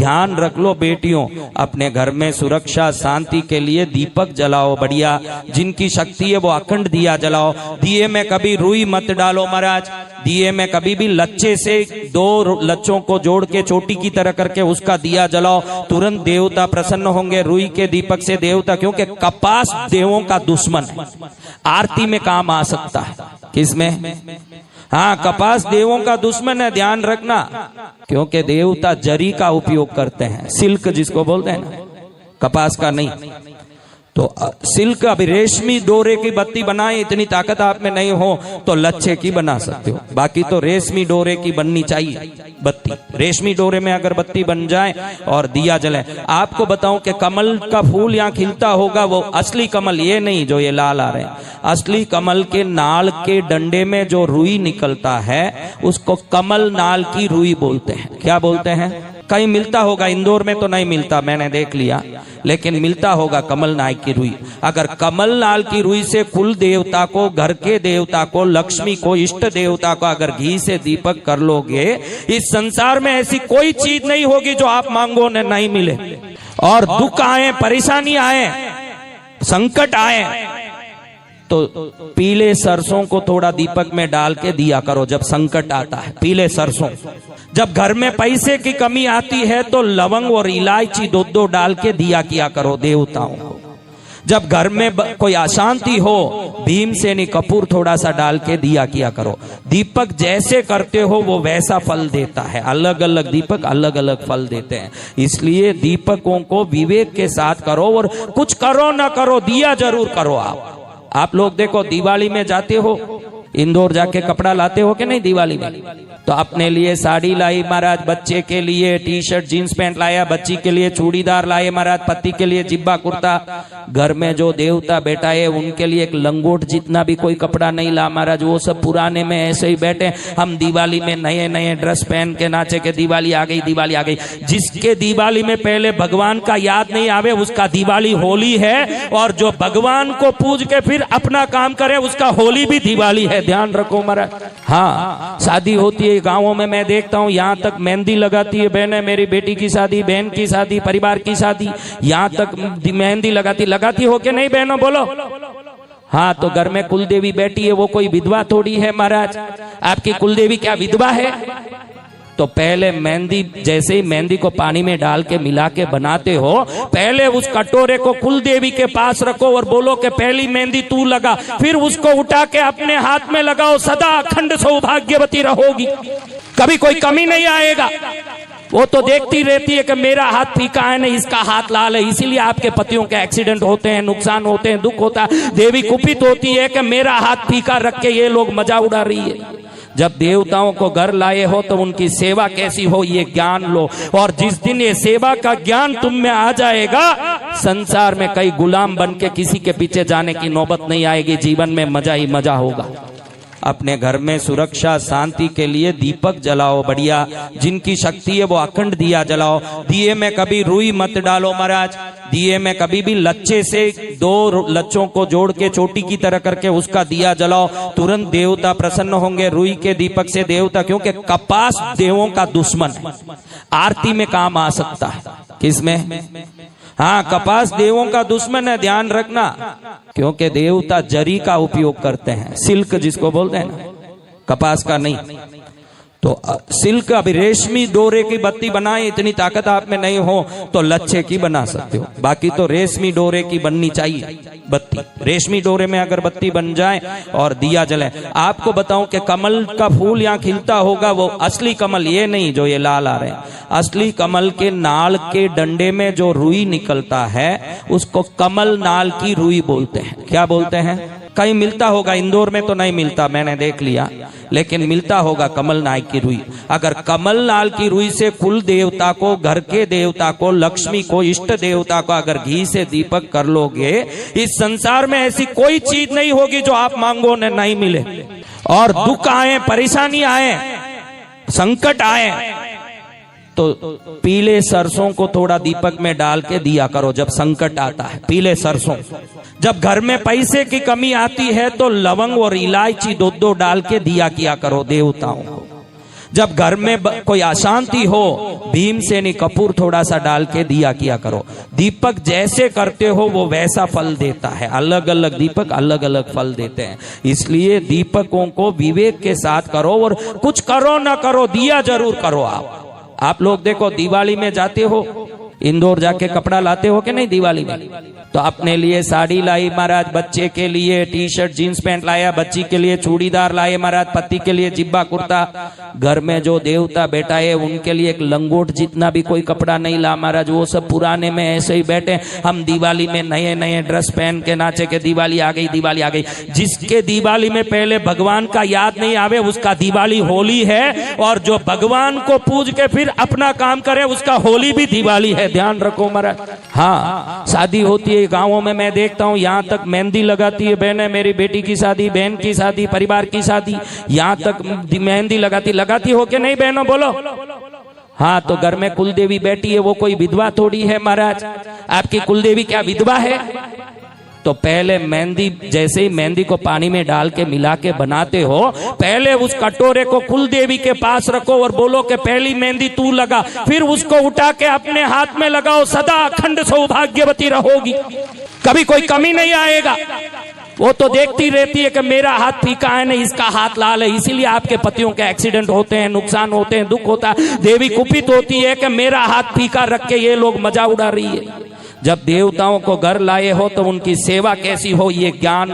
ध्यान रख लो बेटियों, अपने घर में सुरक्षा शांति के लिए दीपक जलाओ बढ़िया, जिनकी शक्ति है वो अखंड दिया जलाओ। दिए में कभी रुई मत डालो महाराज, दिए में कभी भी लच्छे से 2 लच्छों को जोड़ के चोटी की तरह करके उसका दिया जलाओ, तुरंत देवता प्रसन्न होंगे। रुई के दीपक से देवता, क्योंकि कपास देवों का दुश्मन है, आरती में काम आ सकता है। किसमें? हाँ, कपास देवों का दुश्मन है, ध्यान रखना, क्योंकि देवता जरी का उपयोग करते हैं, सिल्क जिसको बोलते हैं ना, कपास का नहीं। तो सिल्क, अभी रेशमी डोरे की बत्ती बनाए, इतनी ताकत आप में नहीं हो तो लच्छे की बना सकते हो, बाकी तो रेशमी डोरे की बननी चाहिए बत्ती। रेशमी डोरे में अगर बत्ती बन जाए और दिया जले। आपको बताऊं कि कमल का फूल यहाँ खिलता होगा, वो असली कमल ये नहीं जो ये लाल आ रहे हैं, असली कमल के नाल के डंडे में जो रुई निकलता है उसको कमल नाल की रुई बोलते हैं। क्या बोलते हैं? कहीं मिलता होगा, इंदौर में तो नहीं मिलता, मैंने देख लिया, लेकिन मिलता होगा कमल नाल की रुई। अगर कमल नाल की रुई से कुल देवता को, घर के देवता को, लक्ष्मी को, इष्ट देवता को अगर घी से दीपक कर लोगे, इस संसार में ऐसी कोई चीज नहीं होगी जो आप मांगो ने नहीं मिले। और दुख आए, परेशानी आए, संकट आए तो पीले सरसों को थोड़ा दीपक में डाल के दिया करो जब संकट आता है, पीले सरसों। जब घर में पैसे की कमी आती है तो लवंग और इलायची 2-2 डाल के दिया किया करो देवताओं को। जब घर में कोई अशांति हो, भीमसेनी कपूर थोड़ा सा डाल के दिया किया करो। दीपक जैसे करते हो वो वैसा फल देता है, अलग अलग दीपक अलग अलग फल देते हैं, इसलिए दीपकों को विवेक के साथ करो। और कुछ करो ना करो, दिया जरूर करो। आप लोग देखो, दिवाली में जाते हो, इंदौर जाके कपड़ा लाते हो कि नहीं दिवाली में? तो अपने लिए साड़ी लाई महाराज, बच्चे के लिए टी शर्ट जीन्स पैंट लाया, बच्ची के लिए चूड़ीदार लाए महाराज, पति के लिए जिब्बा कुर्ता। घर में जो देवता बैठा है उनके लिए एक लंगोट जितना भी कोई कपड़ा नहीं ला महाराज, वो सब पुराने में ऐसे ही बैठे। हम दिवाली में नए नए ड्रेस पहन के नाचे के दिवाली आ गई, दिवाली आ गई। जिसके दिवाली में पहले भगवान का याद नहीं आवे उसका दिवाली होली है, और जो भगवान को पूज के फिर अपना काम करे उसका होली भी दिवाली है, ध्यान रखो महाराज। हाँ, शादी होती है गांवों में, मैं देखता हूँ यहाँ तक मेहंदी लगाती है बहनें, मेरी बेटी की शादी, बहन की शादी, परिवार की शादी, यहाँ तक मेहंदी लगाती हो कि नहीं बहनों, बोलो। हाँ, तो घर में कुलदेवी बैठी है, वो कोई विधवा थोड़ी है महाराज। आपकी कुलदेवी क्या विधवा है? तो पहले मेहंदी, जैसे ही मेहंदी को पानी में डाल के मिला के बनाते हो, पहले उस कटोरे को कुलदेवी के पास रखो और बोलो कि पहली मेहंदी तू लगा, फिर उसको उठा के अपने हाथ में लगाओ, सदा अखंड सौभाग्यवती रहोगी, कभी कोई कमी नहीं आएगा। वो तो देखती रहती है कि मेरा हाथ फीका है, नहीं इसका हाथ लाल है, इसीलिए आपके पतियों के एक्सीडेंट होते हैं, नुकसान होते हैं, दुख होता है। देवी कुपित होती है कि मेरा हाथ फीका रख के ये लोग मजा उड़ा रही है। जब देवताओं को घर लाए हो तो उनकी सेवा कैसी हो ये ज्ञान लो, और जिस दिन ये सेवा का ज्ञान तुम में आ जाएगा, संसार में कई गुलाम बन के किसी के पीछे जाने की नौबत नहीं आएगी, जीवन में मजा ही मजा होगा। अपने घर में सुरक्षा शांति के लिए दीपक जलाओ बढ़िया, जिनकी शक्ति है वो अखंड दिया जलाओ। दिए में कभी रुई मत डालो महाराज, दिए में कभी भी लच्छे से 2 लच्छों को जोड़ के चोटी की तरह करके उसका दिया जलाओ, तुरंत देवता प्रसन्न होंगे। रुई के दीपक से देवता, क्योंकि कपास देवों का दुश्मन है, आरती में काम आ सकता है। किसमें? हाँ, कपास देवों का दुश्मन है, ध्यान रखना, क्योंकि देवता जरी का उपयोग करते हैं, सिल्क जिसको बोलते हैं ना, कपास का नहीं। तो सिल्क, अभी रेशमी डोरे की बत्ती बनाए, इतनी ताकत आप में नहीं हो तो लच्छे की बना सकते हो, बाकी तो रेशमी डोरे की बननी चाहिए बत्ती। रेशमी डोरे में अगर बत्ती बन जाए और दिया जले। आपको बताऊं कि कमल का फूल यहाँ खिलता होगा, वो असली कमल ये नहीं जो ये लाल आ रहे हैं, असली कमल के नाल के डंडे में जो रुई निकलता है उसको कमल नाल की रुई बोलते हैं। क्या बोलते हैं? कहीं मिलता होगा, इंदौर में तो नहीं मिलता, मैंने देख लिया, लेकिन मिलता होगा कमल नाल की रुई। अगर कमल नाल की रुई से कुल देवता को, घर के देवता को, लक्ष्मी को, इष्ट देवता को अगर घी से दीपक कर लोगे, इस संसार में ऐसी कोई चीज नहीं होगी जो आप मांगो ने नहीं मिले। और दुख आए, परेशानी आए, संकट आए तो पीले सरसों को थोड़ा दीपक में डाल के दिया करो जब संकट आता है, पीले सरसों। जब घर में पैसे की कमी आती है तो लवंग और इलायची 2-2 डाल के दिया किया करो देवताओं को। जब घर में कोई अशांति हो, भीमसेनी कपूर थोड़ा सा डाल के दिया किया करो। दीपक जैसे करते हो वो वैसा फल देता है। अलग अलग दीपक अलग अलग फल देते हैं, इसलिए दीपकों को विवेक के साथ करो। और कुछ करो ना करो, दिया जरूर करो। आप लोग देखो, दिवाली में जाते हो, इंदौर जाके कपड़ा लाते हो कि नहीं दिवाली में? तो अपने लिए साड़ी लाई महाराज, बच्चे के लिए टी शर्ट जीन्स पैंट लाया, बच्ची के लिए चूड़ीदार लाए महाराज, पति के लिए जिब्बा कुर्ता। घर में जो देवता बैठा है उनके लिए एक लंगोट जितना भी कोई कपड़ा नहीं ला महाराज, वो सब पुराने में ऐसे ही बैठे। हम दिवाली में नए नए ड्रेस पहन के नाचे के दिवाली आ गई, दिवाली आ गई। जिसके दिवाली में पहले भगवान का याद नहीं आवे उसका दिवाली होली है, और जो भगवान को पूज के फिर अपना काम करे उसका होली भी दिवाली है। ध्यान रखो महाराज। हाँ, शादी होती है गांवों में, मैं देखता हूँ यहाँ तक मेहंदी लगाती है बहनें। मेरी बेटी की शादी, बहन की शादी, परिवार की शादी, यहाँ तक मेहंदी लगाती हो कि नहीं बहनों? बोलो। हाँ, तो घर में कुलदेवी बैठी है, वो कोई विधवा थोड़ी है महाराज। आपकी कुलदेवी क्या विधवा है? तो पहले मेहंदी, जैसे ही मेहंदी को पानी में डाल के मिला के बनाते हो, पहले उस कटोरे को कुलदेवी के पास रखो और बोलो कि पहली मेहंदी तू लगा, फिर उसको उठा के अपने हाथ में लगाओ। सदा अखंड सौभाग्यवती रहोगी, कभी कोई कमी नहीं आएगा। वो तो देखती रहती है कि मेरा हाथ फीका है नहीं, इसका हाथ लाल है, इसीलिए आपके पतियों के एक्सीडेंट होते हैं, नुकसान होते हैं, दुख होता है। देवी कुपित होती है कि मेरा हाथ फीका रख के ये लोग मजा उड़ा रही है। जब देवताओं को घर लाए हो तो उनकी सेवा कैसी हो ये ज्ञान